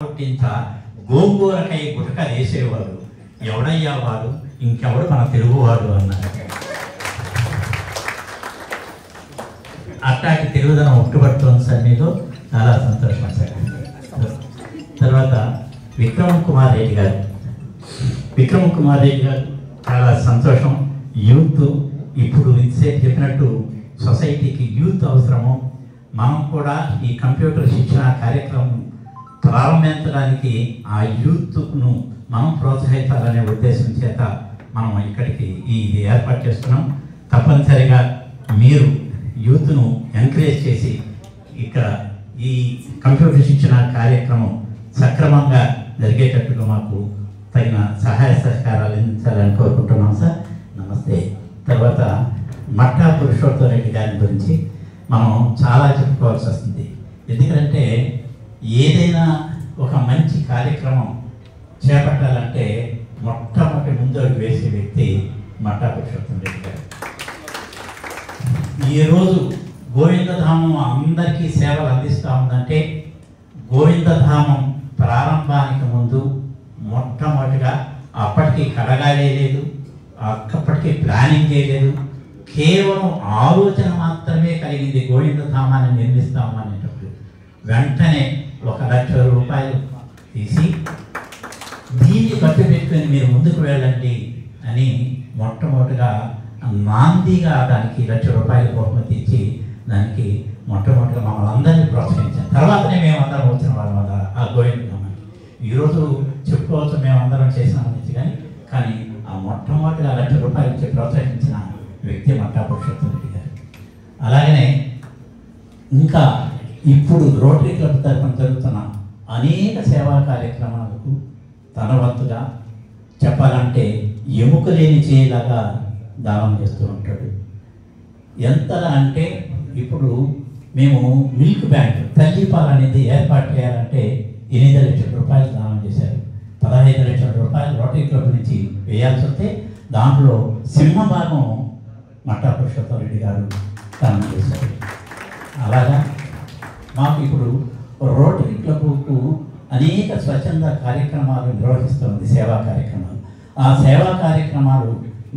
ఇంత గోంగూరకై గుటక వేసేవాడు ఎవడయ్యా వాడు, ఇంకెవడు మన తెలుగువాడు అన్నారు. అట్టాకి తెలుగుదనం ఒట్టుబడుతోంది సార్, మీతో చాలా సంతోషం సార్. తర్వాత విక్రమ్ కుమార్ రెడ్డి గారు చాలా సంతోషం. యూత్ ఇప్పుడు ఇంతసేపు చెప్పినట్టు సొసైటీకి యూత్ అవసరము. మనం కూడా ఈ కంప్యూటర్ శిక్షణ కార్యక్రమం ప్రారంభించడానికి ఆ యూత్ను మనం ప్రోత్సహించాలనే ఉద్దేశం చేత మనం ఇక్కడికి ఇది ఏర్పాటు చేస్తున్నాం. తప్పనిసరిగా మీరు యూత్ను ఎంకరేజ్ చేసి ఇక్కడ ఈ కంప్యూటర్ శిక్షణ కార్యక్రమం సక్రమంగా జరిగేటట్టుగా మాకు తగిన సహాయ సహకారాలు అందించాలని కోరుకుంటున్నాం సార్. నమస్తే. తర్వాత మట్టా పురుషోత్తమ రెడ్డి గారి గురించి మనం చాలా చెప్పుకోవాల్సి వస్తుంది. ఎందుకంటే ఏదైనా ఒక మంచి కార్యక్రమం చేపట్టాలంటే మొట్టమొదటి ముందడుగు వేసే వ్యక్తి మట్టా పురుషోత్తమ రెడ్డి గారు. ఈరోజు గోవిందధామం అందరికీ సేవలు అందిస్తూ ఉందంటే గోవిందధామం ప్రారంభానికి ముందు మొట్టమొదటిగా అప్పటికి కడగాలే లేదు, అప్పటికి ప్లానింగ్ చేయలేదు, కేవలం ఆలోచన మాత్రమే కలిగింది గోవిందధామాన్ని నిర్మిస్తామనేటప్పుడు. వెంటనే 1,00,000 రూపాయలు తీసి దీన్ని ఖర్చు పెట్టుకొని మీరు ముందుకు వెళ్ళండి అని మొట్టమొదటిగా నాందిగా దానికి 1,00,000 రూపాయలు బహుమతి ఇచ్చి దానికి మొట్టమొదటిగా మమ్మల్ని అందరినీ ప్రోత్సహించాం. తర్వాతనే మేమందరం వచ్చిన వాళ్ళం ఆ గోవిందధామానికి. ఈరోజు చెప్పుకోవచ్చు మేమందరం చేసినామని, కానీ ఆ మొట్టమొదటిగా 1,00,000 రూపాయలు ఇచ్చి ప్రోత్సహించిన వ్యక్తి మట్టా పురుషోత్తమ రెడ్డి గారు. అలాగనే ఇంకా ఇప్పుడు రోటరీ క్లబ్ తరఫున జరుగుతున్న అనేక సేవా కార్యక్రమాలకు తన వంతుగా చెప్పాలంటే ఎముక లేని చేయలాగా దానం చేస్తూ ఉంటాడు. ఎంతలా అంటే ఇప్పుడు మేము మిల్క్ బ్యాంక్ తల్లిపాలు అనేది ఏర్పాటు చేయాలంటే 8 లక్షల రూపాయలు దానం చేశారు. 15 లక్షల రూపాయలు రోటరీ క్లబ్ నుంచి వేయాల్సి వస్తే దాంట్లో సింహభాగం మట్టా పురుషోత్తమ రెడ్డి గారు దానం చేశారు. అలాగా మాకు ఇప్పుడు రోటరీ క్లబ్కు అనేక స్వచ్ఛంద కార్యక్రమాలు నిర్వహిస్తుంది, సేవా కార్యక్రమాలు. ఆ సేవా కార్యక్రమాలు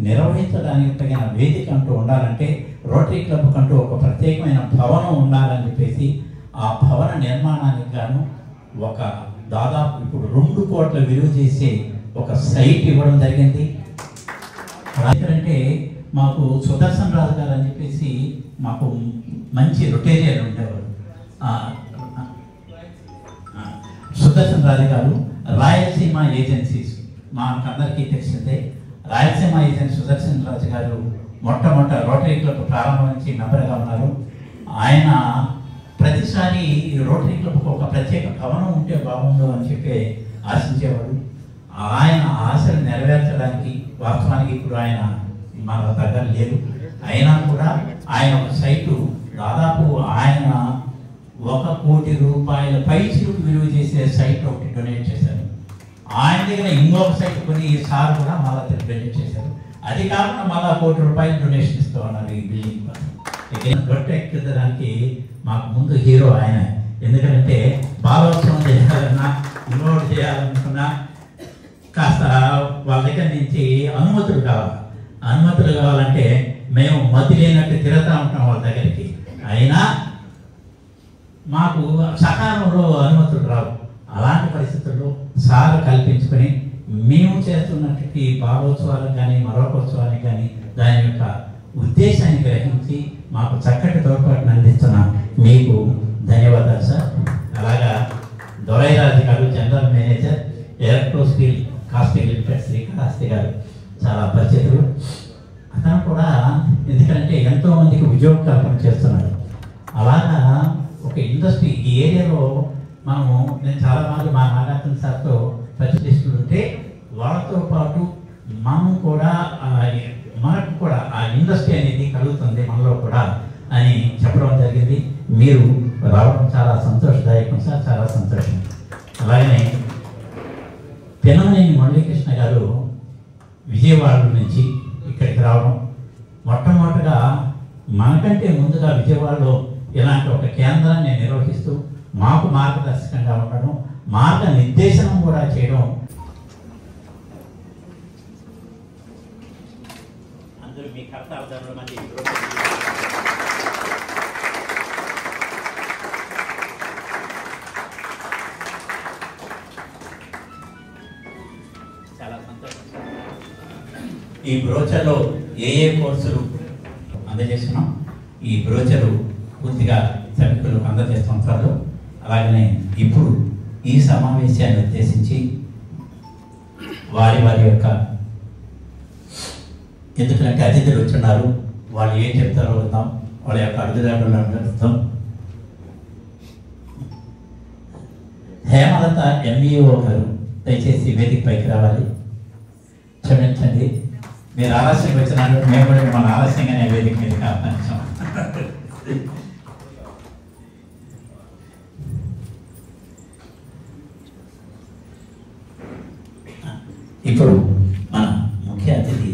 నిర్వహించడానికి తగిన వేదిక అంటూ ఉండాలంటే రోటరీ క్లబ్ కంటూ ఒక ప్రత్యేకమైన భవనం ఉండాలని చెప్పేసి ఆ భవన నిర్మాణానికి గాను ఒక దాదాపు ఇప్పుడు 2 కోట్ల విలువ చేసే ఒక సైట్ ఇవ్వడం జరిగింది. ఎందుకంటే మాకు సుదర్శన్ రాజు గారు అని చెప్పేసి మాకు మంచి రొటేరియన్ ఉండేవారు. సుదర్శన్ రాజు గారు రాయలసీమ ఏజెన్సీస్ మాకందరికీ తెలిసిందే. రాయలసీమ ఏజెన్సీ సుదర్శన్ రాజు గారు మొట్టమొదట రోటరీ క్లబ్ ప్రారంభం నుంచి మెంబర్గా ఉన్నారు. ఆయన ప్రతిసారి రోటరీ క్లబ్కు ఒక ప్రత్యేక భవనం ఉంటే బాగుండు అని చెప్పి ఆశించేవాడు. ఆయన ఆశలు నెరవేర్చడానికి వాస్తవానికి ఇప్పుడు ఆయన మన దగ్గర లేదు. అయినా కూడా ఆయన ఒక సైటు దాదాపు ఆయన 1 కోటి రూపాయల పైచిలకు విలువ చేసే సైట్ ఒకటి డొనేట్ చేశారు. ఆయన దగ్గర ఇంకొక సైట్ కొని సార్ కూడా మళ్ళా డొనేట్ చేశారు. అది కాకుండా మళ్ళా 1 కోటి రూపాయలు డొనేషన్ ఇస్తూ ఉన్నారు ఈ బిల్డింగ్ కోసం. గొట్టె ఎక్కించడానికి మాకు ముందు హీరో ఆయన. ఎందుకంటే బాలోత్సవం చేయాలన్నా ఇంకోటి చేయాలనుకున్నా కాస్త వాళ్ళ దగ్గర నుంచి అనుమతులు కావాలంటే మేము మతి లేనట్టు తిరుగుతూ ఉంటాం వాళ్ళ దగ్గరికి. అయినా మాకు సకాలంలో అనుమతులు రావు. అలాంటి పరిస్థితుల్లో సార్ కల్పించుకొని మేము చేస్తున్నటువంటి బాలోత్సవాలకు కానీ మరొక ఉత్సవానికి కానీ దాని యొక్క ఉద్దేశాన్ని గ్రహించి మాకు చక్కటి తోడ్పాటును అందిస్తున్న మీకు ధన్యవాదాలు సార్. అలాగా Dorairaju garu general manager electro steel casting limited Srikalahasti garu చాలా పరిచితులు. అతను కూడా ఎందుకంటే ఎంతోమందికి ఉద్యోగ కల్పన చేస్తున్నారు. అలాగా ఒక ఇండస్ట్రీ ఈ ఏరియాలో నేను చాలా మంది మా నాగార్జున సార్తో పరిశీలిస్తూ ఉంటే వాళ్ళతో పాటు మనకు కూడా ఆ ఇండస్ట్రీ అనేది కలుగుతుంది మనలో కూడా అని చెప్పడం జరిగింది. మీరు రావడం చాలా సంతోషదాయకం సార్, చాలా సంతోషం. అలాగనే పెనమనేని మురళీకృష్ణ గారు విజయవాడ నుంచి ఇక్కడికి రావడం, మొట్టమొదటిగా మనకంటే ముందుగా విజయవాడలో ఇలాంటి ఒక కేంద్రాన్ని నిర్వహిస్తూ మాకు మార్గదర్శకంగా ఉండడం, మార్గనిర్దేశనం కూడా చేయడం. అందరూ మీ కర్తార్థంలో మంది చాలా సంతోషం. ఈ బ్రోచర్లో ఏ కోర్సులు అందజేస్తున్నాం, ఈ బ్రోచరు పూర్తిగా సభికులకు అందజేస్తాం త్వరలో. అలాగనే ఇప్పుడు ఈ సమావేశాన్ని ఉద్దేశించి వారి యొక్క ఎందుకంటే అతిథులు వచ్చున్నారు, వాళ్ళు ఏం చెప్తారో విందాం, వాళ్ళ యొక్క అడుగుదాడులను అడుగుతాం. హేమలత ఎంఈఓ గారు దయచేసి వేదిక పైకి రావాలి. క్షమించండి, మీరు ఆలస్యం వచ్చినారు, మేము కూడా మిమ్మల్ని ఆలస్యంగానే వేదిక మీదకి ఆహ్వానించాం. ఇప్పుడు మన ముఖ్య అతిథి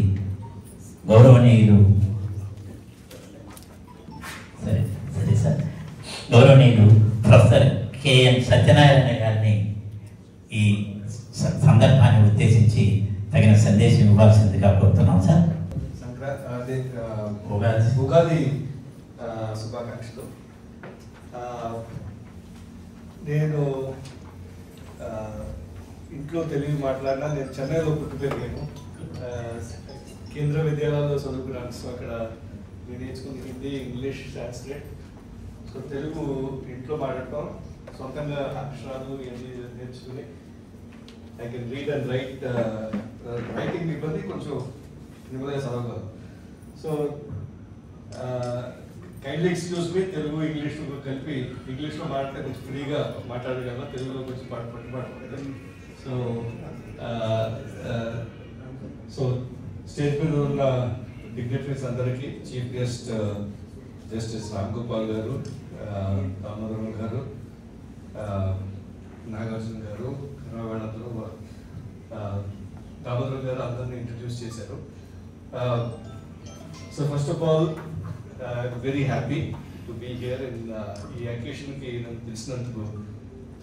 గౌరవనీయులు గౌరవనీయులు ప్రొఫెసర్ కెఎన్ సత్యనారాయణ గారిని ఈ సందర్భాన్ని ఉద్దేశించి తగిన సందేశం ఇవ్వాల్సిందిగా కోరుతున్నాం సార్. ఉగాది శుభాకాంక్షలు. నేను ఇంట్లో తెలుగు మాట్లాడినా, నేను చెన్నైలో పుట్టి పెరిగాను. కేంద్ర విద్యాలయాల్లో చదువుకున్నాను. సో అక్కడ నేను నేర్చుకుని Hindi, English, Sanskrit. So Telugu ఇంట్లో మాట్లాడటం, సొంతంగా అక్షరాలు ఇవన్నీ నేర్చుకుని I can read and right. Writing ఇబ్బంది, కొంచెం నిమ్మగా చదవగలరు. So kindly excuse me, Telugu English కలిపి ఇంగ్లీష్లో మాట్లాడితే కొంచెం ఫ్రీగా మాట్లాడగలరా, తెలుగులో కొంచెం పట్టుబడలేదు. సో స్టేజ్ మీద ఉన్న డిగ్నిటరీస్ అందరికీ, chief guest justice Ram Gopal గారు, దామోదరం గారు, నాగార్జున గారు, వాళ్ళందరూ దామోదరం గారు అందరినీ ఇంట్రడ్యూస్ చేశారు. So first of all very happy to be here in ఈ అకేషన్కి నన్ను తెలిసినందుకు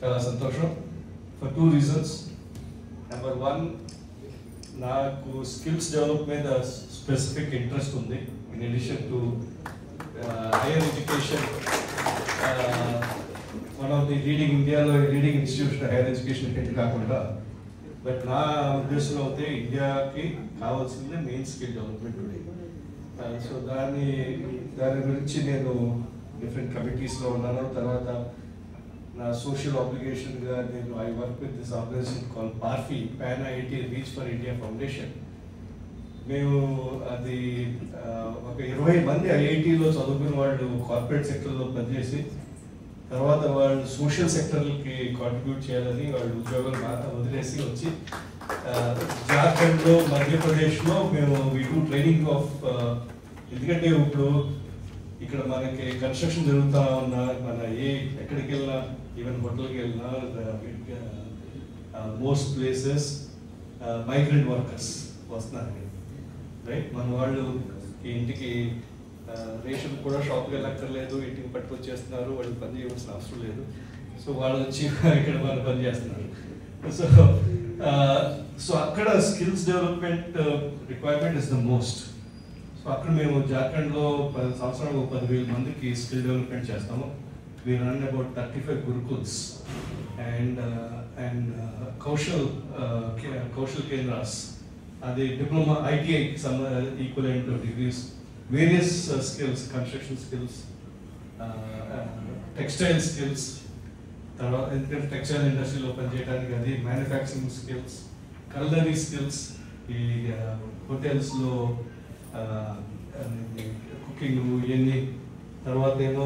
చాలా సంతోషం. For two reasons. Number one, నాకు స్కిల్స్ డెవలప్ మీద స్పెసిఫిక్ ఇంట్రెస్ట్ ఉంది. In addition to higher education, one of the ఇండియాలో లీడింగ్ ఇన్స్టిట్యూషన్ హైయర్ ఎడ్యుకేషన్ ఏంటి కాకుండా, బట్ నా ఉద్దేశంలో అయితే ఇండియాకి కావాల్సింది మెయిన్ స్కిల్ డెవలప్మెంట్ ఉంది. సో దాని గురించి నేను డిఫరెంట్ కమిటీస్లో ఉన్నాను. తర్వాత నా సోషల్ ఆబ్లిగేషన్గా నేను I work with this organisation call PARFI, pan IIT reach for India foundation. మేము అది ఒక 20 మంది ఐఐటిలో చదువుకున్న వాళ్ళు కార్పొరేట్ సెక్టర్లో పనిచేసి, తర్వాత వాళ్ళు సోషల్ సెక్టర్లకి కాంట్రిబ్యూట్ చేయాలని వాళ్ళు ఉద్యోగాలు వదిలేసి వచ్చి జార్ఖండ్లో, మధ్యప్రదేశ్లో మేము వీటు ట్రైనింగ్ ఆఫ్, ఎందుకంటే ఇప్పుడు ఇక్కడ మనకి కన్స్ట్రక్షన్ జరుగుతూ ఉన్నా, మన ఎక్కడికి వెళ్ళినా, ఈవెన్ హోటల్కి వెళ్ళినా, మోస్ట్ ప్లేసెస్ మైగ్రెంట్ వర్కర్స్ వస్తున్నారు, రైట్? మన వాళ్ళు ఇంటికి రేషన్ కూడా షాప్కి వెళ్ళక్కర్లేదు, ఇంటికి పట్టుకొచ్చేస్తున్నారు, వాళ్ళు పని చేయవలసిన అవసరం లేదు. సో వాళ్ళు వచ్చి ఇక్కడ వాళ్ళు పని చేస్తున్నారు. సో అక్కడ skills development requirement is the most. So అక్కడ మేము జార్ఖండ్లో 10 సంవత్సరాలు 10,000 మందికి స్కిల్ డెవలప్మెంట్ చేస్తాము. We run about 35 gurukuls and Kaushal Kendras, అది డిప్లొమా, ఐటీఐకి equivalent degrees, various skills, construction skills, textile skills, తర్వాత ఎందుకంటే టెక్స్టైల్ ఇండస్ట్రీలో పనిచేయడానికి అది, మ్యానుఫ్యాక్చరింగ్ స్కిల్స్, కల్నరీ స్కిల్స్, ఈ హోటల్స్లో కుకింగ్ ఇవన్నీ, తర్వాత ఏమో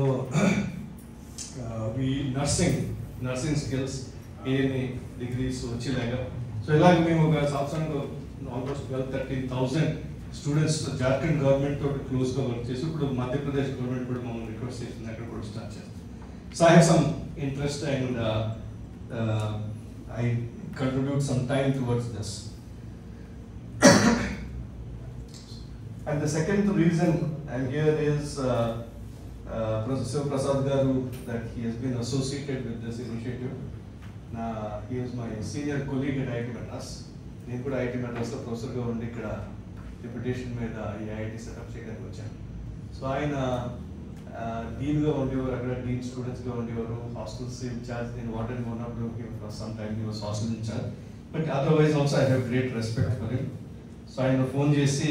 నర్సింగ్ స్కిల్స్, ఇవన్నీ డిగ్రీస్ వచ్చేలాగా. సో ఇలాగ మేము ఒక సంవత్సరంలో ఆల్మోస్ట్ 12,000-13,000 స్టూడెంట్స్ జార్ఖండ్ గవర్నమెంట్ తోటి క్లోజ్గా వర్క్ చేసి, ఇప్పుడు మధ్యప్రదేశ్ గవర్నమెంట్ కూడా మమ్మల్ని రిక్వెస్ట్ చేసింది అక్కడ కూడా స్టార్ట్ చేస్తాం. So I have some interest and I contribute some time towards this. And the second reason I'm here is Professor Prasad Garu, that he has been associated with this initiative. he was my senior colleague at IIT Madras. నేను కూడా IIT మద్రాస్లో ప్రొఫెసర్గా ఉండి ఇక్కడ deputation మీద ఈ IIT setup చేయడానికి వచ్చాను. So ఆయన డీన్గా ఉండేవారు, అక్కడ డీన్ స్టూడెంట్స్గా ఉండేవారు, హాస్టల్స్ ఇన్ఛార్జ్. నేను వార్డెన్గా ఉన్నప్పుడు for some time he was hostel incharge. But otherwise also I have great respect for him. So ఆయన ఫోన్ చేసి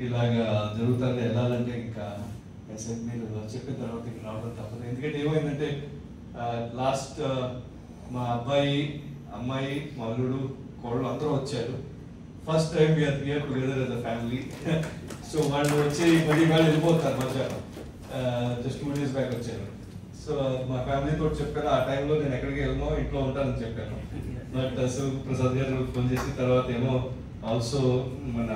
ఇలాగా జరుగుతుంది వెళ్ళాలంటే ఇంకా మీరు చెప్పిన తర్వాత ఇంకా రావడం తప్పదు. ఎందుకంటే ఏమైందంటే లాస్ట్ మా అబ్బాయి, అమ్మాయి, మా అల్లుడు, కోళ్ళు అందరూ వచ్చారు. First time we're here together as a family. So వాళ్ళు వచ్చి 10 వాళ్ళు వెళ్ళిపోతారు మధ్యాహ్నం. జస్ట్ 2 days బ్యాక్ వచ్చారు. సో మా ఫ్యామిలీతో చెప్పాను, ఆ టైంలో నేను ఎక్కడికి వెళ్ళను, ఇంట్లో ఉంటానని చెప్పాను. బట్ ప్రసాద్ గారు ఫోన్ చేసిన తర్వాత ఏమో ఆల్సో మన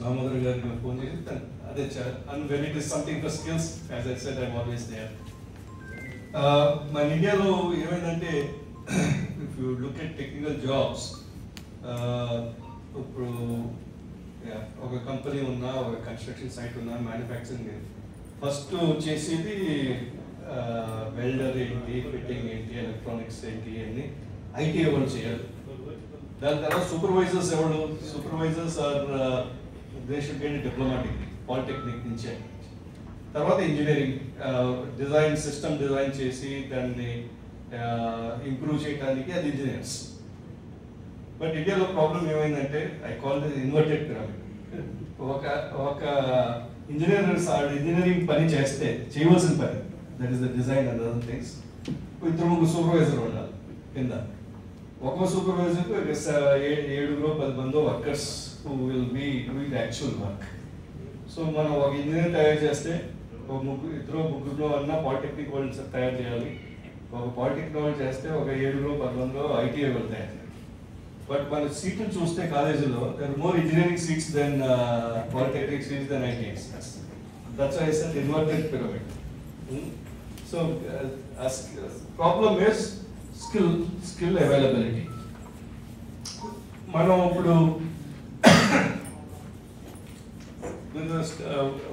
దామోదర్ గారికి ఫోన్ చేసి అదే and when it is something for skills, as I said I am always there. మన ఇండియాలో ఏమైందంటే if you look at technical jobs, ఇప్పుడు ఒక కంపెనీ ఉన్నా, ఒక కన్స్ట్రక్షన్ సైట్ ఉన్నా, మ్యానుఫ్యాక్చరింగ్ ఫస్ట్ చేసేది వెల్డర్ ఏంటి, ఫిట్టింగ్ ఏంటి, ఎలక్ట్రానిక్స్ ఏంటి అని ఐటీ ఎవరు చేయాలి. దాని తర్వాత సూపర్వైజర్స్ ఎవరు, supervisors are they should get diplomatic polytechnic నుంచే. తర్వాత ఇంజనీరింగ్ డిజైన్, సిస్టమ్ డిజైన్ చేసి దాన్ని ఇంప్రూవ్ చేయడానికి అది ఇంజనీర్స్. బట్ ఇండియాలో ప్రాబ్లం ఏమైందంటే I call this inverted pyramid. ఒక ఇంజనీరింగ్ పని చేస్తే చేయవలసిన పని, that is the design and other things, 2-3 supervisor ఉండాలి కింద. ఒక్కో సూపర్వైజర్కు 7-10 మంది workers who will be doing the actual work. So మనం ఒక ఇంజనీర్ తయారు చేస్తే ఒక ముగ్గురు అన్న పాలిటెక్నిక్ వాళ్ళు తయారు చేయాలి. ఒక పాలిటెక్నిక్ వాళ్ళు చేస్తే ఒక 7-10 మంది ఐటీఐ వాళ్ళు తయారు చేయాలి. బట్ మన సీట్లు చూస్తే కాలేజీలో there are more engineering seats then polytechnic seats then ITI seats. That's why I said inverted pyramid. So problem is skill availability. మనం ఇప్పుడు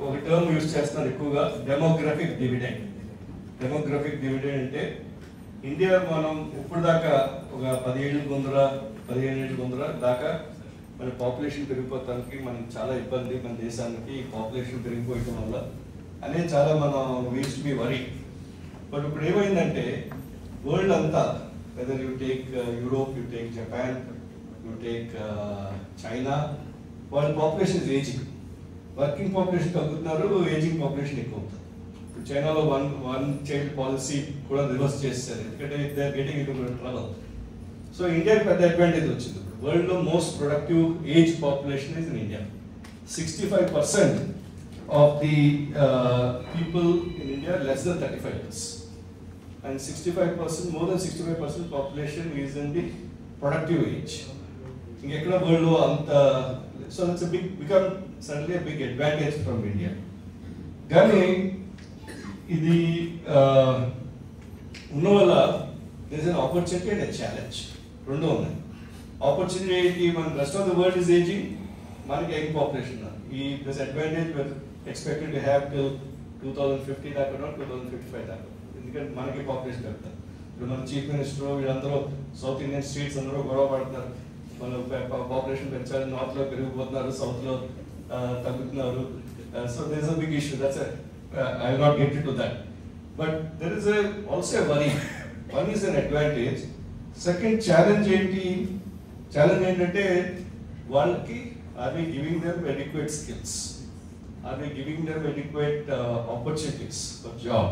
ఒక టర్మ్ యూజ్ చేస్తున్నారు ఎక్కువగా, డెమోగ్రఫిక్ డివిడెండ్. డెమోగ్రఫిక్ డివిడెండ్ అంటే ఇండియా మనం ఇప్పుడు దాకా ఒక 15 ఏళ్ళ ముందర దాకా మన పాపులేషన్ పెరిగిపోతానికి మనకి చాలా ఇబ్బంది, మన దేశానికి పాపులేషన్ పెరిగిపోయడం వల్ల అనేది చాలా మనం వీస్ బి వరీ. బట్ ఇప్పుడు ఏమైందంటే వరల్డ్ అంతా, whether you take Europe, you take Japan, you take China, వాళ్ళ population is ageing. Working population తగ్గుతున్నారు, ఏజింగ్ పాపులేషన్ ఎక్కువ అవుతుంది. చైనాలో వన్ చైల్డ్ పాలసీ కూడా రివర్స్ చేస్తారు, ఎందుకంటే they are getting into trouble. So ఇండియాకి పెద్ద అడ్వాంటేజ్ వచ్చింది. వరల్డ్ లో most productive age population is in India. 65% of the people in India less than 35 years. And 65%, more than 65% population is in the productive age. ఇంకెక్కడ world లో అంత. So that's become suddenly big advantage from India. కానీ ఇది ఉన్న వల్ల there is an opportunity and a challenge, రెండు ఉన్నాయి. Opportunity, మన rest of the world is ageing, మనకి యంగ్ పాపులేషన్. ఈ this advantage with expected to have till 2050 దాకా, 2055 దాకా, ఎందుకంటే మనకి పాపులేషన్ పెడతారు. ఇప్పుడు మన చీఫ్ మినిస్టర్ వీళ్ళందరూ సౌత్ ఇండియన్ స్టేట్స్ అందరూ గొడవ పడుతున్నారు, మన పాపులేషన్ పెంచాలి, నార్త్ లో పెరిగిపోతున్నారు, సౌత్ లో తగ్గుతున్నారు. So there is a big issue. That's I will not get into that. But there is also a worry. One is an advantage. Second challenge ఏంటంటే వాళ్ళకి, are we giving them adequate skills? Are we giving them adequate opportunities for job?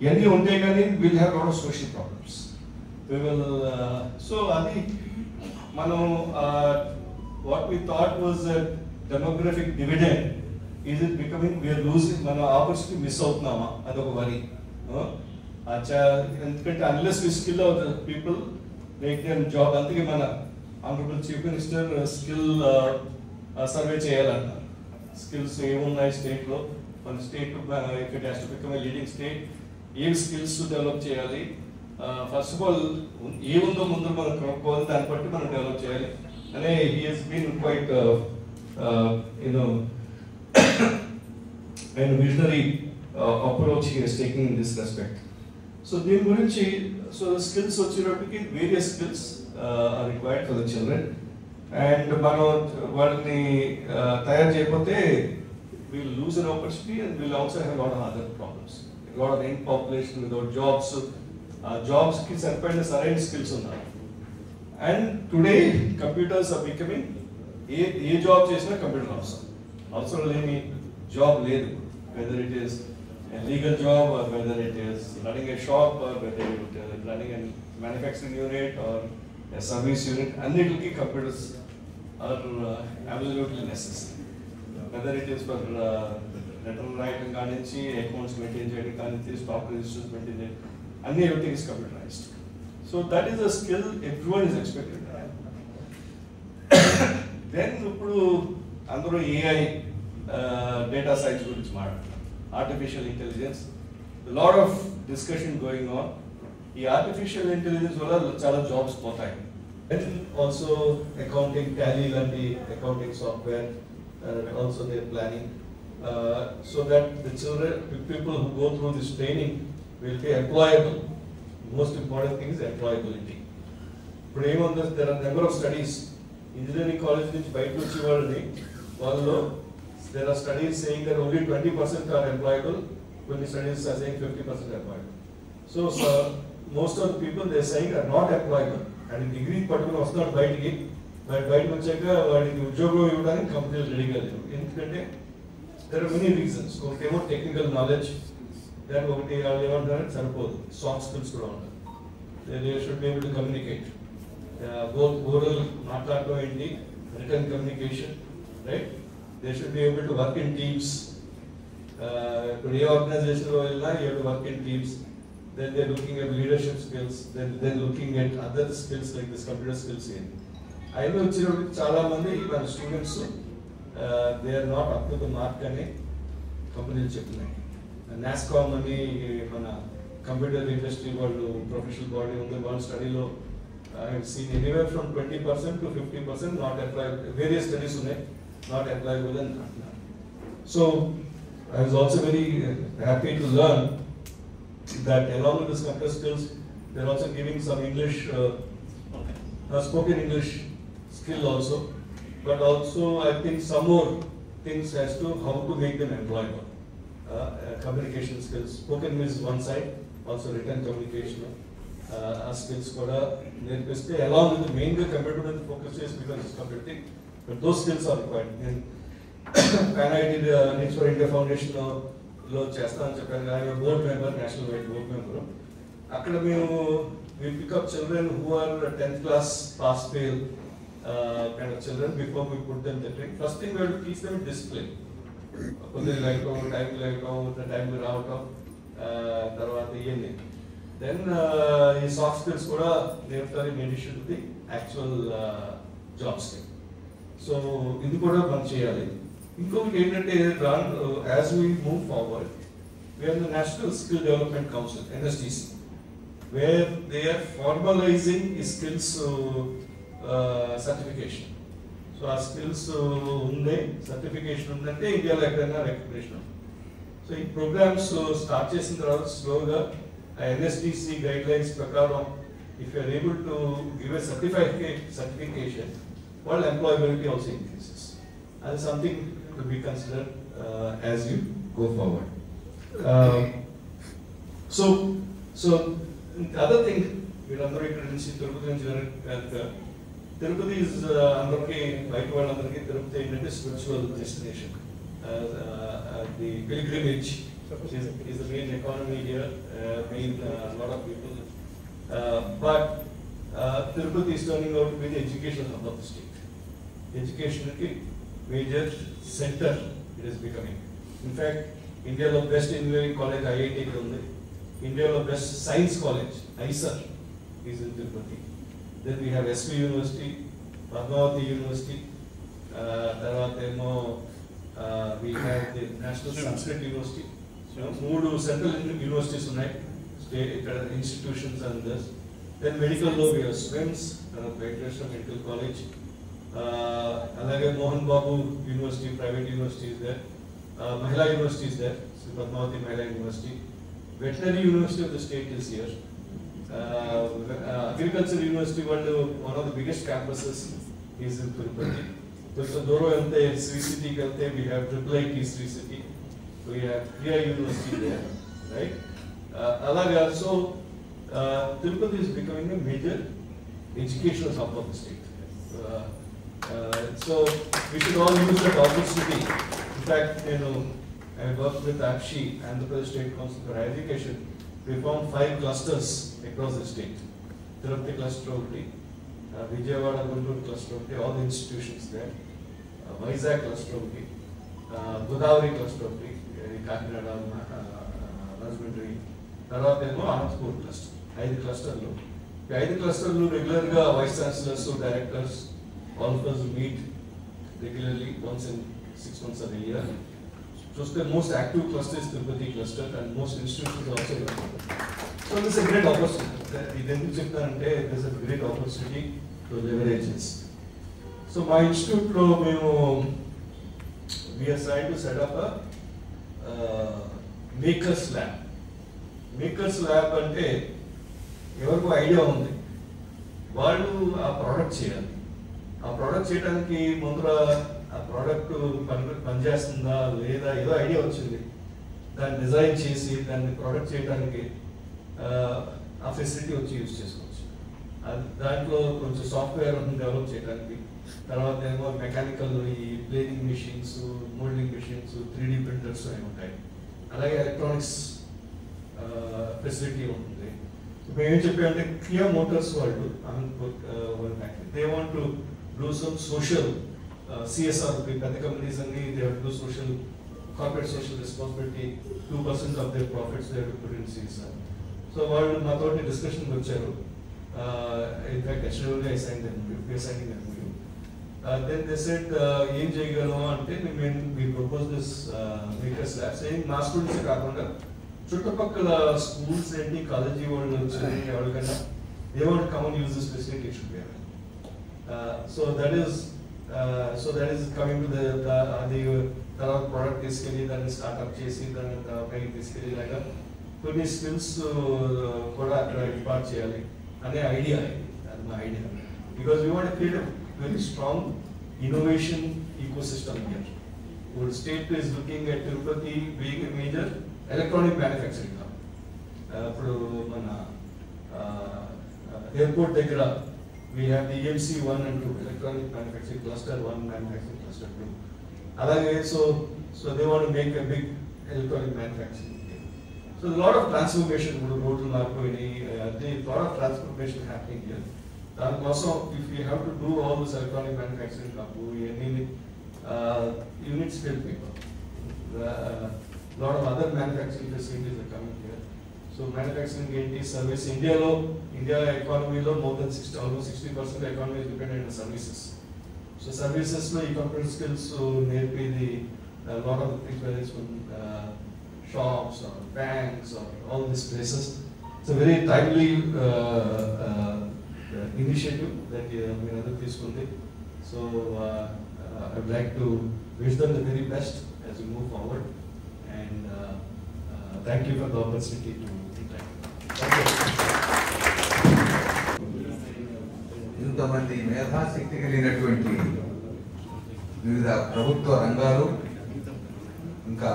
ఇవన్నీ ఉంటే కానీ we'll have a lot of social problems. We will so అది మనం what we thought was a demographic dividend, is it becoming, we are losing, మన opportunity miss అవుతున్నామా, అదొక worry. ఎందుకంటే unless we skill out people, make them job. అందుకే మన honourable chief minister skill survey చేయాలన్నారు. Skills ఏమున్నాయి స్టేట్లో, మన state if it has to become a leading state, ఏం స్కిల్స్ డెవలప్ చేయాలి, ఫస్ట్ ఆఫ్ ఆల్ ఏముందో ముందు మనం కనుక్కోవాలి, దాన్ని బట్టి మనం డెవలప్ చేయాలి అనే he has been quite you know and visionary approach he is taking in this respect. So దీని గురించి So the skills వచ్చేటప్పటికి various skills are required for the children. And మనం వాళ్ళని తయారు చేయకపోతే we'll lose an opportunity and we'll also have a lot of other problems. A lot of young population without jobs. Jobs కి సరైన skills ఉన్నాయి. And today computers are becoming A job చేసినా computer అవసరం లేని జాబ్ లేదు. Whether it is a legal job or whether it is running a shop or whether it is running a manufacturing unit or a service unit, అన్నిటికీ computers are absolutely necessary. Whether it is for letter writing కానించి accounts maintain చేయడం కానించి stock registers maintain చేయడం అన్ని everything is computerized. So that is a skill everyone is expected to have. Then ఇప్పుడు అందరూ AI data science గురించి మాట్లాడుతున్నారు, artificial intelligence, a lot of discussion going on. ఈ artificial intelligence వల్ల చాలా జాబ్స్ పోతాయి. And also accounting, tally లాంటి accounting software, also they are planning so that the children, people who go through this training will be employable. Most important thing is employability. ఇప్పుడు ఏముంది, there are number of studies. Engineering college నుంచి బయటకు వచ్చే వాళ్ళని వాళ్ళలో there are studies saying that only 20% are employable, కొన్ని studies are saying 50% employable. So most of the people they are saying are not employable. And degree పట్టుకుని వస్తున్నాడు బయటికి, బయటకు వచ్చాక వాడికి ఉద్యోగం ఇవ్వడానికి కంపెనీలు రెడీగా లేవు. ఎందుకంటే there are many reasons. ఒకటేమో టెక్నికల్ నాలెడ్జ్, దాని ఒకటి వాళ్ళు ఏమంటారంటే సరిపోదు, సాఫ్ట్ స్కిల్స్ కూడా ఉంటాయి. They should be able to communicate. Both oral మాట్లాడటం ఏంటి, written communication, right? They should be able to work in teams. ఇప్పుడు ఏ ఆర్గనైజేషన్లో వెళ్ళినా you have to work in teams. Then they're looking at leadership skills. Then they're looking at other skills like this computer skills here. I know చాలా మంది మన students they are not up to the mark అని కంపెనీలు చెప్తున్నాయి. NASSCOM అని మన computer industry వాళ్ళు professional body ఉంది, వాళ్ళ స్టడీలో I have seen anywhere from 20% to 50% not employable. Various studies ఉన్నాయి, not employable అని అంటున్నారు. So I was also very happy to learn that along with this computer skills, they are also giving some English, spoken English skill also, but also I think some more things as to how to make them employable. Communication skills, spoken is one side, also written communication, skills kuda nerpiste along with the main computer with focus is because it's computing, but those skills are required. And I did Next for India Foundation లో చేస్తానని చెప్పాను. I am a board member, national wide board member. అక్కడ మేము we pick up children who are 10th class pass fail kind of children before we put them the training. First thing we have to teach them discipline. కొన్ని like time రావటం తర్వాత ఇవన్నీ. Then ఈ soft skills కూడా నేర్పుతారు in addition to the actual jobs. So ఇది కూడా మనం చేయాలి. ఇంకొకటి ఏంటంటే as we move forward we have the National Skill Development Council, NSDC, where they are formalizing skills certification. So our skills unde certification undante India lo ekkadana recognition. So ee programs start chesin tarvata slowly NSDC guidelines prakaram if you are able to give a certification, well employability also increases. That is something to be considered as you go forward. So the other thing వీళ్ళందరూ ఇక్కడ నుంచి తిరుపతి నుంచి Tirupati is అందరికీ బయట వాళ్ళందరికీ తిరుపతి ఏంటంటే spiritual destination. The pilgrimage is the main economy here, main lot of people, but Tirupati is turning out to be the educational hub of the state. Education major center it is becoming. In fact, India's best engineering college IIT ఉంది, India's best science college IISER is in Tirupati. Then we have SV University, Padmavati University, we have the National Sanskrit University. Moodu central universities ఉన్నాయి, state institutions and this. Then medical law we have SWIMS, Venkateshwara Medical College. Alage Mohan Babu University, private university is there. Mahila University is there, Padmavati Mahila University. Veterinary University of the state is here. Agriculture University one of the biggest campuses is in Tirupati. So Doro ante Sri City kante we have IIIT Sri City. We have Kriya University there, right? Alaga, so Tirupati is becoming a major educational hub of the state. So we should all use that opportunity. In fact, I worked with APSHI and the Pradesh State Council for Higher Education. We formed 5 clusters across the state. Tirupati cluster, Vijayawada, Guntur cluster, all the institutions there. Vizag cluster, Godavari cluster, Kakinada, Rajahmundry, Tarawatemo, Anantapur cluster. 5 clusters. The 5 clusters regular vice chancellors, so directors, all of us meet regularly once in 6 months of the year. So the most active cluster is Tirupati cluster, and most institutions also involved. So this is a great opportunity. There's a great opportunity to leverage this. So my institute, we are trying to set up a Makers Lab. Makers Lab ante ఎవరికో idea ఉంది, వాళ్ళు ఆ product చేయాలి. ఆ product చేయడానికి ముందర ఆ product పనిచేస్తుందా లేదా ఏదో ఐడియా వచ్చింది, దాన్ని డిజైన్ చేసి దాన్ని ప్రోడక్ట్ చేయడానికి ఆ ఫెసిలిటీ వచ్చి యూజ్ చేసుకోవచ్చు. దాంట్లో కొంచెం సాఫ్ట్వేర్ డెవలప్ చేయడానికి, తర్వాత ఏమో మెకానికల్ ఈ planing machines, moulding machines, 3D printers అవి ఉంటాయి. అలాగే ఎలక్ట్రానిక్స్ ఫెసిలిటీ ఉంటుంది. మేము ఏం చెప్పామంటే కియా మోటార్స్ వాళ్ళు they want to do some social CSR, పెద్ద కంపెనీస్ అన్ని they have to do social corporate social responsibility, 2% of their profits they have to put in CSR. So వాళ్ళు మాతోటి డిస్కషన్కి వచ్చారు. In fact yesterday I sign them, we are signing them. Then they said ఏం చేయగలము అంటే we propose this Makers Lab, saying మా students కాకుండా చుట్టుపక్కల స్కూల్స్ ఏంటి, కాలేజీ వాళ్ళు వచ్చి ఎవరికైనా they want to come and use this facility, it should be so that is coming to the తర్వాత ప్రోడక్ట్ తీసుకెళ్ళి దాన్ని స్టార్ట్అప్ చేసి దాన్ని పైకి తీసుకెళ్ళి ఇలాగా కొన్ని స్కిల్స్ కూడా అక్కడ ఇంపార్ట్ చేయాలి అనే ఐడియా. అది మా idea. Because we want to create a very strong innovation ecosystem here. Our state is looking at Tirupati being a major electronic manufacturing hub. ఇప్పుడు మన ఎయిర్పోర్ట్ దగ్గర we have the EMC 1 and 2, electronic manufacturing cluster 1, manufacturing cluster 2. అలాగే so they want to make a big electronic manufacturing. So a lot of transformation, roads మారిపోయినాయి, a lot of transformation happening here. దానికోసం if we have to do all this electronic manufacturing hub, you need skilled people. Lot of other manufacturing facilities are coming here. So manufacturing service, India economy more than almost 60% of the economy is dependent on services. So services computer skills, so maybe a lot of the things, whether it's from shops or banks or all these places. It's a very timely initiative that we have taken. So I would like to wish them the very best as we move forward, and thank you for the opportunity to interact. Thank you. ఇంతమంది మేధాశక్తి కలిగినటువంటి వివిధ ప్రభుత్వ రంగాలు, ఇంకా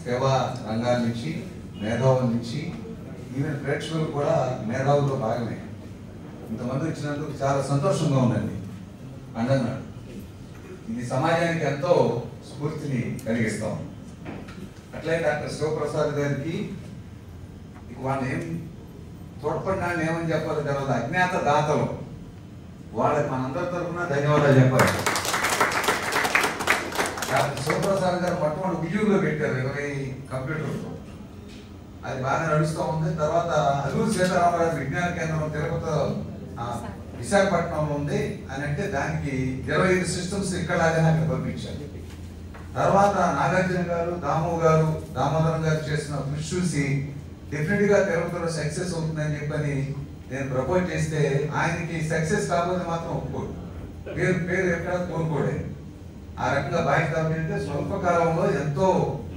సేవా రంగాల నుంచి, మేధావుల నుంచి, ఈవెన్ ప్రేక్షకులు కూడా మేధావుల్లో భాగమే. ఇంతమంది వచ్చినందుకు చాలా సంతోషంగా ఉందండి అన్నాడు. ఇది సమాజానికి ఎంతో స్ఫూర్తిని కలిగిస్తాం. అట్లే డాక్టర్ శివప్రసాద్ గారికి వాళ్ళని ఏం తోడ్పడినా ఏమని చెప్పాలి తర్వాత అజ్ఞాత దాతలు వాళ్ళకి మనందరి తరఫున ధన్యవాదాలు చెప్పాలి. డాక్టర్ శివప్రసాద్ గారు మొట్టమొదటి విజువల్లో పెట్టారు 20 కంప్యూటర్లు. అది బాగా నడుస్తూ ఉంది. తర్వాత అల్లూరి సీతారామరాజు విజ్ఞాన కేంద్రం తిరుపతి విశాఖపట్నంలో ఉంది అని అంటే దానికి 25 సిస్టమ్స్ ఇక్కడలాగానే అక్కడ పంపించారు. తర్వాత నాగార్జున గారు, దామోదరం గారు చేసిన కృషి చూసి డెఫినెట్ గా తిరుపతిలో సక్సెస్ అవుతుందని చెప్పని నేను ప్రపోజ్ చేస్తే ఆయనకి సక్సెస్ కాకపోతే మాత్రం ఒప్పుకోడు, పేరు ఎక్కడ కోరుకోడే. ఆ రకంగా బాధ్యత అంటే స్వల్ప కాలంలో ఎంతో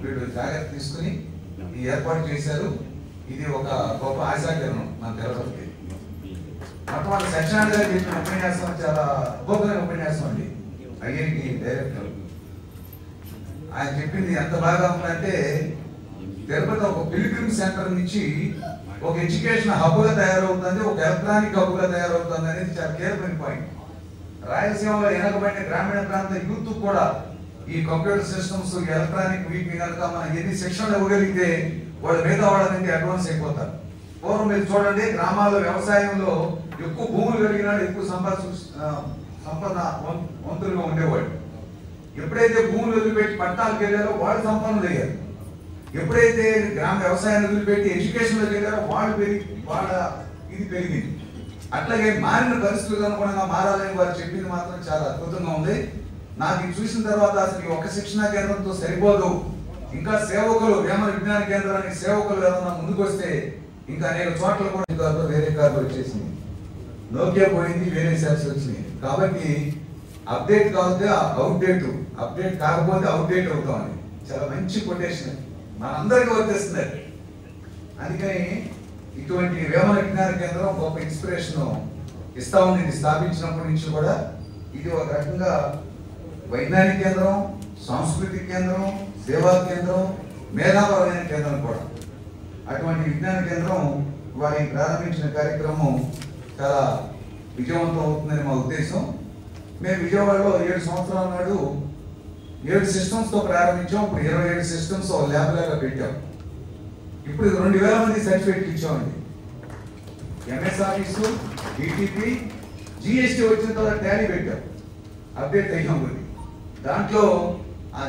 వీళ్ళు జాగ్రత్త తీసుకుని ఈ ఏర్పాటు చేశారు. ఇది ఒక గొప్ప ఆశాకిరణం మన తిరుపతికి. మొట్టమొదటి సత్యనారాయణ గారు చెప్పిన ఉపన్యాసం చాలా అద్భుతమైన ఉపన్యాసం అండి. ఐఐటి డైరెక్టర్ ఆయన చెప్పింది ఎంత బాగా ఉందంటే, తిరుపతి ఒక పిలిగ్రిమ్ సెంటర్ నుంచి ఒక ఎడ్యుకేషన్ హబ్గా తయారవుతుంది, ఒక ఎలక్ట్రానిక్ హబ్గా తయారవుతుంది అనేది చాలా కీలకమైన పాయింట్. రాయలసీమలో వెనకబడిన గ్రామీణ ప్రాంత యూత్ కూడా ఈ కంప్యూటర్ సిస్టమ్స్, ఎలక్ట్రానిక్ వీటిని కనుక మనం ఎన్ని శిక్షణలు ఇవ్వగలిగితే వాళ్ళు మిగతా వాళ్ళకి అడ్వాన్స్ అయిపోతారు. పూర్వం మీరు చూడండి, గ్రామాల్లో వ్యవసాయంలో ఎక్కువ భూములు కలిగిన ఎక్కువ సంపద వంతులుగా ఉండేవాళ్ళు. ఎప్పుడైతే భూములు వదిలిపెట్టి పట్టణాలకు వెళ్ళారో వాళ్ళు సంపన్నులు అయ్యారు. ఎప్పుడైతే గ్రామ వ్యవసాయాన్ని వదిలిపెట్టి ఎడ్యుకేషన్లో వెళ్ళారో వాళ్ళ ఇది పెరిగింది. అట్లాగే మారిన పరిస్థితులకు అనుగుణంగా మారాలని వారు చెప్పింది మాత్రం చాలా అద్భుతంగా ఉంది. నాకు ఇది చూసిన తర్వాత అసలు ఈ ఒక్క శిక్షణా కేంద్రంతో సరిపోదు, ఇంకా సేవకులు, వేమన విజ్ఞాన కేంద్రానికి సేవకులు ఏమన్నా ముందుకు వస్తే ఇంకా అనేక చోట్ల కూడా వేరే కార్లు వచ్చేసింది, నోకియా పోయింది, వేరే సెల్స్ వచ్చినాయి. కాబట్టి అప్డేట్ కాకపోతే అవుట్డేట్, అప్డేట్ కాకపోతే అవుట్డేట్ అవుతామని చాలా మంచి కొటేషన్ మనందరికీ వర్తిస్తుంది. అందుకని ఇటువంటి వేమన విజ్ఞాన కేంద్రం గొప్ప ఇన్స్పిరేషన్ ఇస్తా ఉంది. ఇది స్థాపించినప్పటి నుంచి కూడా ఇది ఒక రకంగా వైజ్ఞానిక కేంద్రం, సాంస్కృతిక కేంద్రం, సేవా కేంద్రం, మేధాపరమైన కేంద్రం కూడా. అటువంటి విజ్ఞాన కేంద్రం వారి ప్రారంభించిన కార్యక్రమం చాలా విజయవంతం అవుతుందని మా ఉద్దేశం. మేము విజయవాడలో 7 సంవత్సరాల నాడు 7 సిస్టమ్స్తో ప్రారంభించాం. ఇప్పుడు 27 సిస్టమ్స్ ల్యాబ్ లాగా పెట్టాం. ఇప్పుడు 2000 మంది సర్టిఫికేట్ ఇచ్చామండి. ఎంఎస్ ఆఫీసు, డిటిపి, జిఎస్టీ వచ్చిన తర్వాత టాలీ పెట్టాం, అప్డేట్ అయ్యాం. కొద్ది దాంట్లో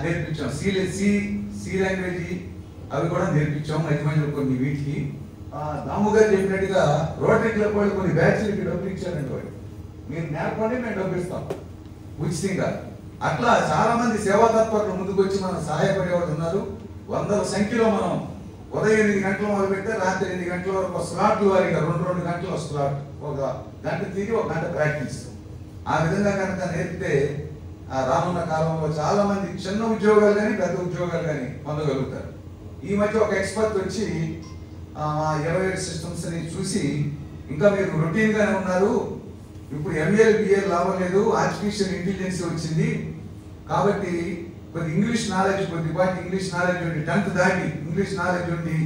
నేర్పించాం. సి లాంగ్వేజ్ అవి కూడా నేర్పించాం. మధ్య కొన్ని వీటికి దాము గారు చెప్పినట్టుగా రోటరీ క్లబ్ వాళ్ళు కొన్ని బ్యాచ్లకి డబ్బులు ఇచ్చారండి. వాళ్ళు మీరు నేర్పండి, మేము డబ్బు ఇస్తాం ఉచితంగా. అట్లా చాలా మంది సేవా తత్పరులు ముందుకు వచ్చి మనం సహాయపడేవాళ్ళు ఉన్నారు. వందల సంఖ్యలో మనం ఉదయం 8 గంటలు మొదలు పెడితే రాత్రి 8 గంటల వరకు స్లాట్లు వారిగా 2 గంటల స్లాట్, ఒక గంట తిరిగి ఒక గంట ప్రాక్టీస్. ఆ విధంగా కనుక నేర్పితే రానున్న కాలంలో చాలా మంది చిన్న ఉద్యోగాలు కానీ పెద్ద ఉద్యోగాలు కానీ పొందగలుగుతారు. ఈ మధ్య ఒక ఎక్స్పర్ట్ వచ్చి 27 సిస్టమ్స్ ని చూసి, ఇంకా మీరు రొటీన్ గానే ఉన్నారు, ఇప్పుడు ఎంఏలు బిఏలు లాభం లేదు, ఆర్టిఫిషియల్ ఇంటెలిజెన్స్ వచ్చింది, కాబట్టి కొద్ది ఇంగ్లీష్ నాలెడ్జ్, కొద్దిపాటి ఇంగ్లీష్ నాలెడ్జ్ ఉండి 10th దాటి ఇంగ్లీష్ నాలెడ్జ్ ఉండి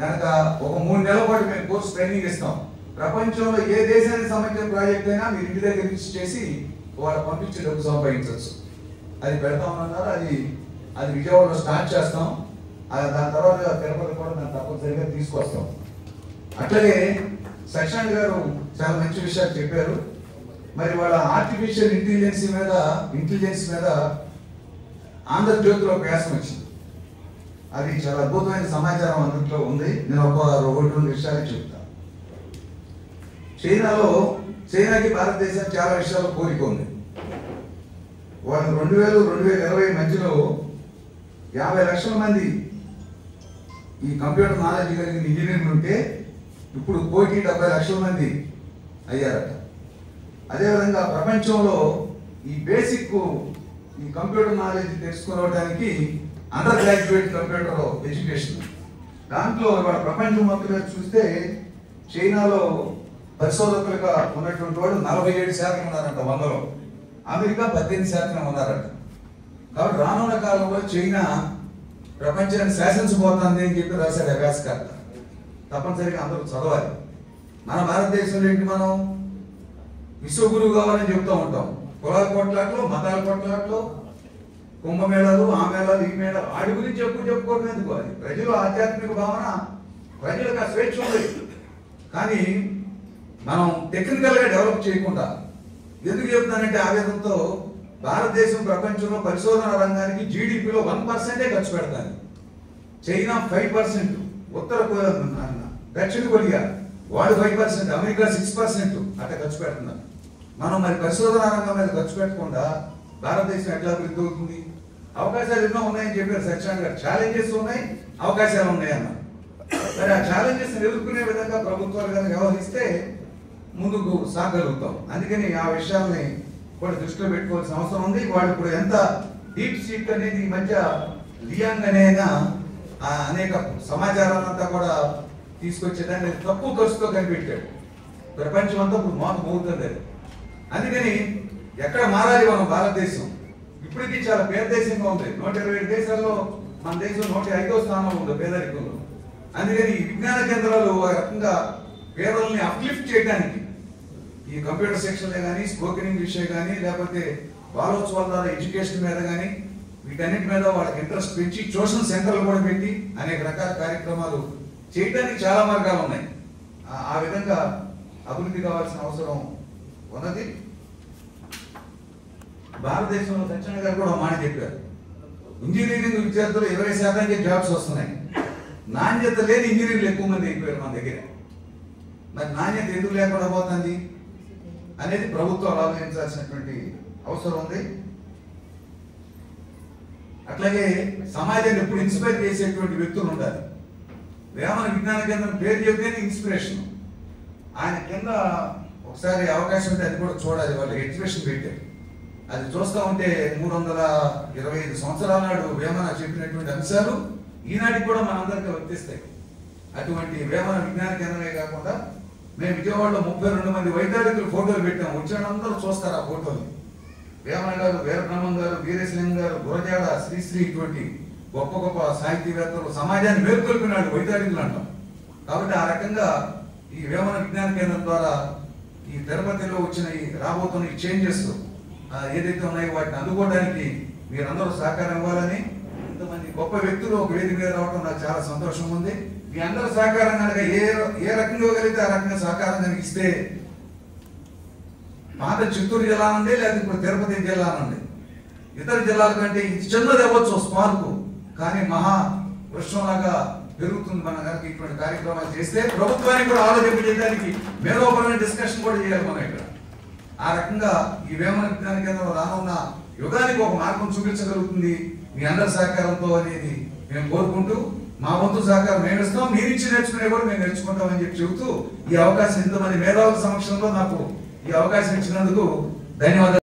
కనుక ఒక 3 నెలల పాటు మేము కోర్స్ ట్రైనింగ్ ఇస్తాం. ప్రపంచంలో ఏ దేశానికి సంబంధించిన ప్రాజెక్ట్ అయినా మీరు ఇంటి దగ్గర నుంచి చేసి వాళ్ళు పంపించి డబ్బు సంపాదించవచ్చు. అది పెడతామన్నారు. అది విజయవాడలో స్టార్ట్ చేస్తాం. దాని తర్వాత తిరుపతి కూడా దాన్ని తప్పనిసరిగా తీసుకొస్తాం. అట్లాగే సత్యనారాయణ గారు చాలా మంచి విషయాలు చెప్పారు. మరి వాళ్ళ ఆర్టిఫిషియల్ ఇంటెలిజెన్స్ మీద ఆంధ్రజ్యోతిలో ఒక వ్యాసం వచ్చింది. అది చాలా అద్భుతమైన సమాచారం అందులో ఉంది. నేను ఒక 2 విషయాలు చెప్తాను. చైనాకి భారతదేశానికి చాలా విషయాల్లో కోరిక ఉంది. వాళ్ళు 2000-2020 మధ్యలో 50 లక్షల మంది ఈ కంప్యూటర్ నాలెడ్జ్ కలిగిన ఇంజనీర్లు ఉంటే ఇప్పుడు 1,70 లక్షల మంది అయ్యారట. అదేవిధంగా ప్రపంచంలో ఈ బేసిక్ ఈ కంప్యూటర్ నాలెడ్జ్ తెలుసుకోవడానికి అండర్ గ్రాడ్యుయేట్ కంప్యూటర్ ఎడ్యుకేషన్, దాంట్లో ఇవాళ ప్రపంచం మొత్తం చూస్తే చైనాలో పరిశోధకులుగా ఉన్నటువంటి వాళ్ళు 47% ఉన్నారంట 100లో. అమెరికా 18% ఉన్నారంట. కాబట్టి రానున్న కాలంలో చైనా ప్రపంచాన్ని శాసించబోతుంది అని చెప్పి రాశాడు వ్యాసకర్త. తప్పనిసరిగా అందరూ చదవాలి. మన భారతదేశంలో ఏంటి, మనం విశ్వగురువు కావాలని చెప్తూ ఉంటాం. కులాల కొట్లాట్లు, మతాల కొట్లాట్లు, కుంభమేళాలు, ఆ మేళాలు, ఈ మేళాలు, వాటి గురించి చెప్పుకోవడం ఎందుకు? అది ప్రజలు ఆధ్యాత్మిక భావన, ప్రజలకు ఆ స్వేచ్ఛ ఉంది. కానీ మనం టెక్నికల్గా డెవలప్ చేయకుండా ఎందుకు చెప్తానంటే, ఆవేదనతో భారతదేశం ప్రపంచంలో పరిశోధన రంగానికి జీడిపిలో 1% ఖర్చు పెడతాను. చైనా 5%, దక్షిణ కొరియా వాళ్ళు 5%, అమెరికా 6% అట్లా ఖర్చు పెడుతున్నారు. మనం మరి పరిశోధన రంగం మీద ఖర్చు పెట్టకుండా భారతదేశం ఎట్లా అభివృద్ధి అవుతుంది? అవకాశాలు ఎన్నో ఉన్నాయని చెప్పారు సత్యనారాయణ గారు. ఛాలెంజెస్ ఉన్నాయి, అవకాశాలు ఉన్నాయన్నారు. మరి ఆ ఛాలెంజెస్ ఎదుర్కొనే విధంగా ప్రభుత్వాలు కనుక వ్యవహరిస్తే ముందుకు సాగలుగుతాం. అందుకని ఆ విషయాల్ని కూడా దృష్టిలో పెట్టుకోవాల్సిన అవసరం ఉంది. వాళ్ళు ఇప్పుడు ఎంత డీప్ సీక్ అనేది ఈ మధ్య లియాంగ్ అనే అనేక సమాచారాన్నంతా కూడా తీసుకొచ్చేదాన్ని తక్కువ ఖర్చుతో కనిపెట్టాడు. ప్రపంచం అంతా ఇప్పుడు మోత మోగుతుంది అది. అందుకని ఎక్కడ మారాలి మనం భారతదేశం? ఇప్పటికీ చాలా పేద దేశంగా ఉంది. 127 దేశాల్లో మన దేశం 105వ స్థానంలో ఉంది పేదరికంలో. అందుకని ఈ విజ్ఞాన కేంద్రాలు ఒక రకంగా పేదల్ని అప్లిఫ్ట్ చేయడానికి ఈ కంప్యూటర్ సెక్షన్లే కానీ, స్పోకెన్ ఇంగ్లీష్ కానీ, లేకపోతే బాలోత్సవాల ద్వారా ఎడ్యుకేషన్ మీద కానీ, వీటన్నిటి మీద వాళ్ళకి ఇంట్రెస్ట్ పెంచి ట్యూషన్ సెంటర్లు కూడా పెట్టి అనేక రకాల కార్యక్రమాలు చేయడానికి చాలా మార్గాలు ఉన్నాయి. ఆ విధంగా అభివృద్ధి కావాల్సిన అవసరం ఉన్నది. భారతదేశంలో సత్యనారాయణ గారు కూడా మాట చెప్పారు, ఇంజనీరింగ్ విద్యార్థులు 20% జాబ్స్ వస్తున్నాయి. నాణ్యత లేని ఇంజనీర్లు ఎక్కువ మంది అయిపోయారు మన దగ్గర. మరి నాణ్యత ఎందుకు లేకుండా పోతుంది అనేది ప్రభుత్వం ఆలోచించాల్సినటువంటి అవసరం ఉంది. అట్లాగే సమాజాన్ని ఎప్పుడు ఇన్స్పైర్ చేసేటువంటి వ్యక్తులు ఉండాలి. వేమన విజ్ఞాన కేంద్రం పేరు చెబితేనే ఇన్స్పిరేషన్. ఆయన కింద ఒకసారి అవకాశం ఉంటే అది కూడా చూడాలి. వాళ్ళు ఎగ్జిబిషన్ పెట్టారు, అది చూస్తూ ఉంటే 325 సంవత్సరాల నాడు వేమన చెప్పినటువంటి అంశాలు ఈనాటికి కూడా మనందరికీ వర్తిస్తాయి. అటువంటి వేమన విజ్ఞాన కేంద్రమే కాకుండా మేము విజయవాడలో 32 మంది వైద్యాధికులు ఫోటోలు పెట్టాము. వచ్చిన అందరూ చూస్తారు ఆ ఫోటోలు. వేమన గారు, వీరబ్రహ్మం గారు, వీరేశలింగం గారు, గురజాడ, శ్రీశ్రీ ఇటువంటి గొప్ప గొప్ప సాహితీవేత్తలు సమాజాన్ని మేల్కొల్పినాడు వైద్యాధికులు అంటాం. కాబట్టి ఆ రకంగా ఈ వేమన విజ్ఞాన కేంద్రం ద్వారా ఈ తిరుపతిలో వచ్చిన ఈ రాబోతున్న ఈ చేంజెస్ ఏదైతే ఉన్నాయో వాటిని అందుకోవడానికి మీరందరూ సహకారం ఇవ్వాలని, ఇంతమంది గొప్ప వ్యక్తులు ఒక వేదిక మీద రావడం నాకు చాలా సంతోషంగా ఉంది. మీ అందరూ సహకారం కనుక ఏ రకంగా ఇవ్వగలిగితే ఆ రకంగా సహకారం కనుక ఇస్తే పాత చిత్తూరు జిల్లా నుండి లేదా ఇప్పుడు తిరుపతి జిల్లా నుండి ఇతర జిల్లాల కంటే ఇది చిన్నది అవ్వచ్చు స్పార్కు, కానీ మహా వృక్షంలాగా పెరుగుతుంది. మన కనుక ఇటువంటి కార్యక్రమాలు చేస్తే ప్రభుత్వానికి కూడా ఆలోచింపజేయడానికి మేధోపరమైన డిస్కషన్ కూడా చేయాలి మనం ఇక్కడ. ఆ రకంగా ఈ వేమన విజ్ఞాన కేంద్రంలో రానున్న యుగానికి ఒక మార్గం చూపించగలుగుతుంది మీ అందరి సహకారంతో అనేది మేము కోరుకుంటూ, మా వంతు సహకారం మేము ఇస్తాం, మీరు ఇచ్చి నేర్చుకునే కూడా మేము నేర్చుకుంటామని చెబుతూ ఈ అవకాశం ఇంతమంది మేధావుల సమక్షంలో నాకు ఈ అవకాశం ఇచ్చినందుకు ధన్యవాదాలు.